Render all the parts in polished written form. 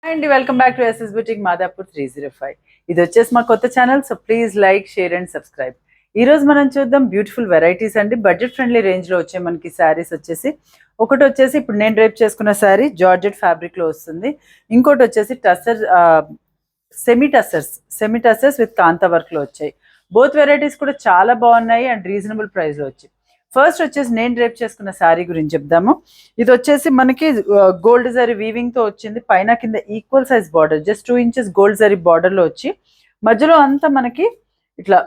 And welcome back to SS boutique Madhapur 305. ఇది వచ్చేసి మా కొత్త channel, so please like, share and subscribe. ఈ రోజు మనం చూద్దాం బ్యూటిఫుల్ వెరైటీస్ అండి. బడ్జెట్ ఫ్రెండ్లీ రేంజ్లో వచ్చే మనకి శారీస్ వచ్చేసి, ఒకటి వచ్చేసి ఇప్పుడు నేను రేప్ చేసుకున్న శారీ జార్జెట్ ఫ్యాబ్రిక్లో వస్తుంది. ఇంకోటి వచ్చేసి టసర్ సెమీ టసర్స్ విత్ కాంతా వర్క్లో వచ్చాయి. బోత్ వెరైటీస్ కూడా చాలా బాగున్నాయి అండ్ రీజనబుల్ ప్రైస్లో వచ్చాయి. ఫస్ట్ వచ్చేసి నేను రేప్ చేసుకున్న శారీ గురించి చెప్దాము. ఇది వచ్చేసి మనకి గోల్డ్ జరీ వీవింగ్ తో వచ్చింది. పైన కింద equal size border, just 2 inches gold zari border లో వచ్చి మధ్యలో అంతా మనకి ఇట్లా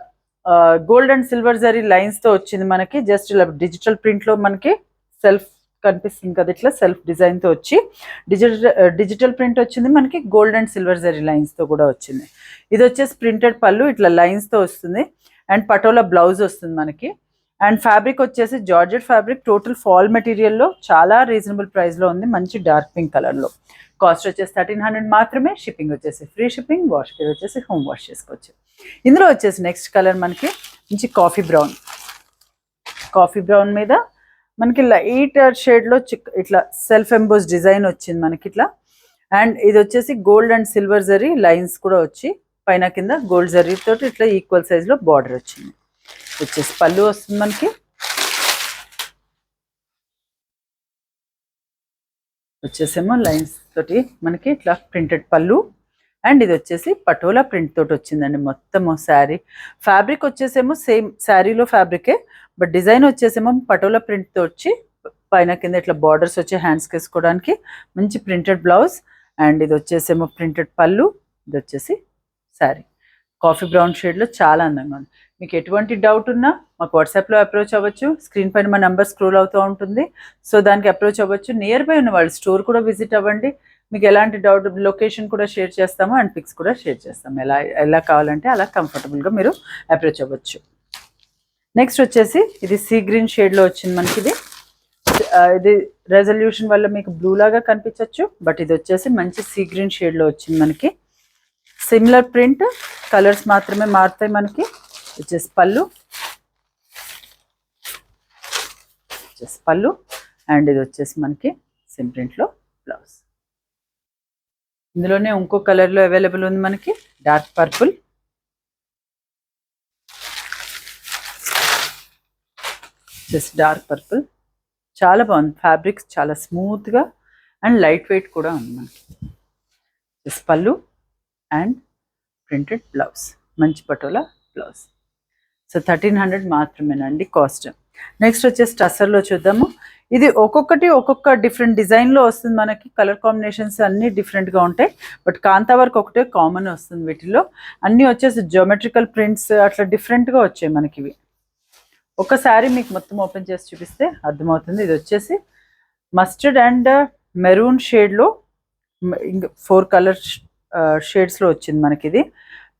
gold and silver zari lines తో వచ్చింది. మనకి జస్ట్ ఇలా డిజిటల్ ప్రింట్ లో మనకి సెల్ఫ్ కనిపిస్తుంది కదా, ఇట్లా సెల్ఫ్ డిజైన్ తో వచ్చి డిజిటల్ ప్రింట్ వచ్చింది. మనకి gold and silver zari lines తో కూడా వచ్చింది. ఇది వచ్చేసి ప్రింటెడ్ పళ్ళు ఇట్లా లైన్స్ తో వస్తుంది అండ్ పటోలా బ్లౌజ్ వస్తుంది మనకి. అండ్ ఫ్యాబ్రిక్ వచ్చేసి జార్జెట్ ఫ్యాబ్రిక్, టోటల్ ఫాల్ మెటీరియల్లో చాలా రీజనబుల్ ప్రైస్లో ఉంది. మంచి డార్క్ పింక్ కలర్లో. కాస్ట్ వచ్చేసి 1300 మాత్రమే. షిప్పింగ్ వచ్చేసి ఫ్రీ షిప్పింగ్. వాష్ కేర్ వచ్చేసి హోమ్ వాష్ చేసుకోవచ్చు. ఇందులో వచ్చేసి నెక్స్ట్ కలర్ మనకి మంచి కాఫీ బ్రౌన్ మీద మనకి లైట్ షేడ్లో ఇట్లా సెల్ఫ్ ఎంబోస్ డిజైన్ వచ్చింది మనకి ఇట్లా. అండ్ ఇది వచ్చేసి gold and silver zari lines కూడా వచ్చి పైన కింద గోల్డ్ జరీ తోటి ఇట్లా ఈక్వల్ సైజ్లో బార్డర్ వచ్చింది. వచ్చేసి పళ్ళు వస్తుంది మనకి. వచ్చేసేమో లైన్స్ తోటి మనకి ఇట్లా ప్రింటెడ్ పళ్ళు. అండ్ ఇది వచ్చేసి పటోలా ప్రింట్ తోటి వచ్చిందండి మొత్తము శారీ. ఫ్యాబ్రిక్ వచ్చేసేమో సేమ్ శారీలో ఫ్యాబ్రికే, బట్ డిజైన్ వచ్చేసేమో పటోలా ప్రింట్తో వచ్చి పైన కింద ఇట్లా బార్డర్స్ వచ్చి హ్యాండ్స్కి వేసుకోవడానికి మంచి ప్రింటెడ్ బ్లౌజ్. అండ్ ఇది వచ్చేసేమో ప్రింటెడ్ పళ్ళు. ఇది వచ్చేసి శారీ కాఫీ బ్రౌన్ షేడ్లో చాలా అందంగా ఉంది. మీకు ఎటువంటి డౌట్ ఉన్నా మాకు వాట్సాప్లో అప్రోచ్ అవ్వచ్చు. స్క్రీన్ పైన మా నెంబర్ స్క్రోల్ అవుతూ ఉంటుంది, సో దానికి అప్రోచ్ అవ్వచ్చు. నియర్ బై ఉన్న వాళ్ళు స్టోర్ కూడా విజిట్ అవ్వండి. మీకు ఎలాంటి డౌట్ లొకేషన్ కూడా షేర్ చేస్తాము అండ్ పిక్స్ కూడా షేర్ చేస్తాము. ఎలా కావాలంటే అలా కంఫర్టబుల్గా మీరు అప్రోచ్ అవ్వచ్చు. నెక్స్ట్ వచ్చేసి ఇది సీ గ్రీన్ షేడ్లో వచ్చింది మనకి. ఇది రెజల్యూషన్ వల్ల మీకు బ్లూ లాగా కనిపించవచ్చు, బట్ ఇది వచ్చేసి మంచి సీ గ్రీన్ షేడ్లో వచ్చింది మనకి. సిమిలర్ ప్రింట్, కలర్స్ మాత్రమే మారుతాయి మనకి. వచ్చేసి పళ్ళు అండ్ ఇది వచ్చేసి మనకి సేమ్ ప్రింట్లో బ్లౌజ్. ఇందులోనే ఇంకో కలర్లో అవైలబుల్ ఉంది మనకి, dark purple. Just dark purple చాలా బాగుంది. ఫ్యాబ్రిక్స్ చాలా స్మూత్గా అండ్ లైట్ వెయిట్ కూడా ఉంది మనకి. జస్ట్ పళ్ళు అండ్ ప్రింటెడ్ బ్లౌజ్, మంచి పటోలా బ్లౌజ్. సో 1300 మాత్రమేనండి కాస్ట్. నెక్స్ట్ వచ్చేసి టసర్లో చూద్దాము. ఇది ఒక్కొక్క డిఫరెంట్ డిజైన్లో వస్తుంది మనకి. కలర్ కాంబినేషన్స్ అన్నీ డిఫరెంట్గా ఉంటాయి, బట్ కాంతా వర్క్ ఒకటే కామన్ వస్తుంది వీటిలో. అన్నీ వచ్చేసి జియోమెట్రికల్ ప్రింట్స్ అట్లా డిఫరెంట్గా వచ్చాయి మనకి ఇవి. ఒక శారీ మీకు మొత్తం ఓపెన్ చేసి చూపిస్తే అర్థమవుతుంది. ఇది వచ్చేసి మస్టర్డ్ అండ్ మెరూన్ షేడ్లో 4 కలర్ షేడ్స్లో వచ్చింది మనకి. ఇది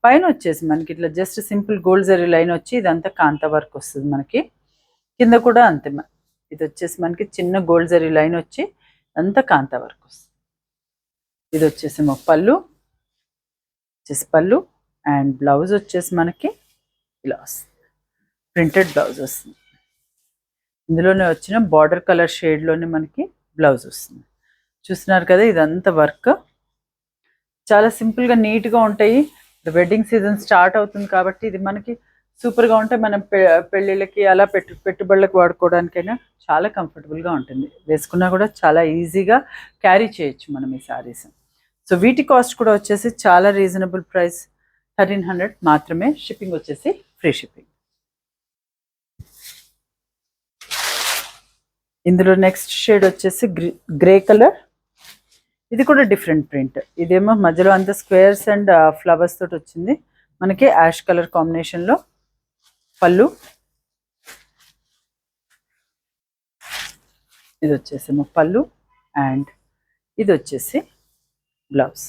పైన వచ్చేసి మనకి ఇట్లా just simple gold zari line వచ్చి ఇదంతా కాంతా వర్క్ వస్తుంది మనకి. కింద కూడా అంతే. ఇది వచ్చేసి మనకి చిన్న గోల్డ్ జరీ లైన్ వచ్చి అంతా కాంతా వర్క్ వస్తుంది. ఇది వచ్చేసి పళ్ళు అండ్ బ్లౌజ్ వచ్చేసి మనకి ఇలా వస్తుంది, ప్రింటెడ్ బ్లౌజ్ వస్తుంది. ఇందులోనే వచ్చిన బార్డర్ కలర్ షేడ్లోనే మనకి బ్లౌజ్ వస్తుంది. చూస్తున్నారు కదా, ఇదంతా వర్క్ చాలా సింపుల్గా నీట్గా ఉంటాయి. వెడ్డింగ్ సీజన్ స్టార్ట్ అవుతుంది కాబట్టి ఇది మనకి సూపర్గా ఉంటాయి. మనం పెళ్ళిళ్ళకి అలా పెట్టుబడులకు వాడుకోవడానికైనా చాలా కంఫర్టబుల్గా ఉంటుంది. వేసుకున్నా కూడా చాలా ఈజీగా క్యారీ చేయొచ్చు మనం ఈ శారీస్. సో వీటి కాస్ట్ కూడా వచ్చేసి చాలా రీజనబుల్ ప్రైస్, 1300 మాత్రమే. షిప్పింగ్ వచ్చేసి ఫ్రీ షిప్పింగ్. ఇందులో నెక్స్ట్ షేడ్ వచ్చేసి గ్రే కలర్. ఇది కూడా డిఫరెంట్ ప్రింట్. ఇదేమో మధ్యలో అంతా స్క్వేర్స్ అండ్ ఫ్లవర్స్ తోటి వచ్చింది మనకి యాష్ కలర్ కాంబినేషన్లో. పళ్ళు, ఇది వచ్చేసేమో పళ్ళు అండ్ ఇది వచ్చేసి బ్లౌజ్.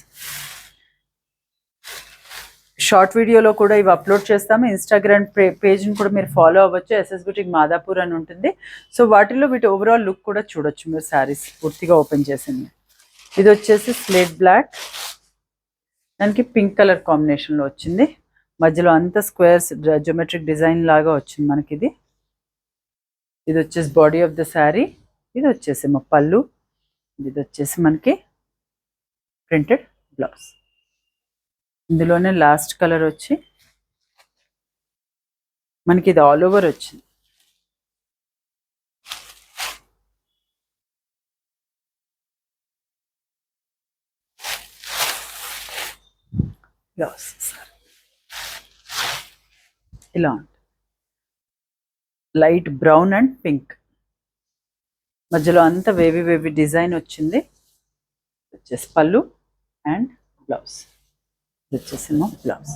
షార్ట్ వీడియోలో కూడా ఇవి అప్లోడ్ చేస్తాము. ఇన్స్టాగ్రామ్ పేజ్ని కూడా మీరు ఫాలో అవ్వచ్చు, ఎస్ఎస్ బుటిక్ మాదాపూర్ అని ఉంటుంది. సో వాటిలో వీటి ఓవరాల్ లుక్ కూడా చూడొచ్చు మీరు శారీస్ పూర్తిగా ఓపెన్ చేసింది. ఇది వచ్చేసి స్లేట్ బ్లాక్, దానికి పింక్ కలర్ కాంబినేషన్లో వచ్చింది. మధ్యలో అంతా స్క్వేర్స్ జియోమెట్రిక్ డిజైన్ లాగా వచ్చింది మనకి. ఇది వచ్చేసి బాడీ ఆఫ్ ద శారీ. ఇది వచ్చేసి మా పళ్ళు. ఇది వచ్చేసి మనకి ప్రింటెడ్ బ్లౌజ్. ఇందులోనే లాస్ట్ కలర్ వచ్చి మనకి ఇది ఆల్ ఓవర్ వచ్చింది. బ్లౌజ్ ఇలా లైట్ బ్రౌన్ అండ్ పింక్, మధ్యలో అంతా వేవి వేవి డిజైన్ వచ్చింది. వచ్చేసి పళ్ళు అండ్ బ్లౌజ్. వచ్చేసేమో బ్లౌజ్.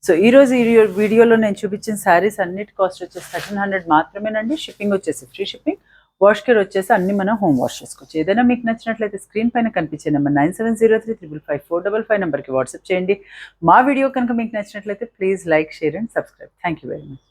సో ఈరోజు ఈ వీడియోలో నేను చూపించిన శారీస్ అన్నిటి కాస్ట్ వచ్చేసి 1300 మాత్రమేనండి. షిప్పింగ్ వచ్చేసి ఫ్రీ షిప్పింగ్. వాష్ కేర్ వచ్చేసి అన్ని మనం హోమ్ వాష్ చేసుకోవచ్చు. ఏదైనా మీకు నచ్చినట్లయితే స్క్రీన్ పైన కనిపించే నెంబర్ 9703555455 నెంబర్కి వాట్సాప్ చేయండి. మా వీడియో కనుక మీకు నచ్చినట్లయితే please like, share and subscribe. Thank you very much.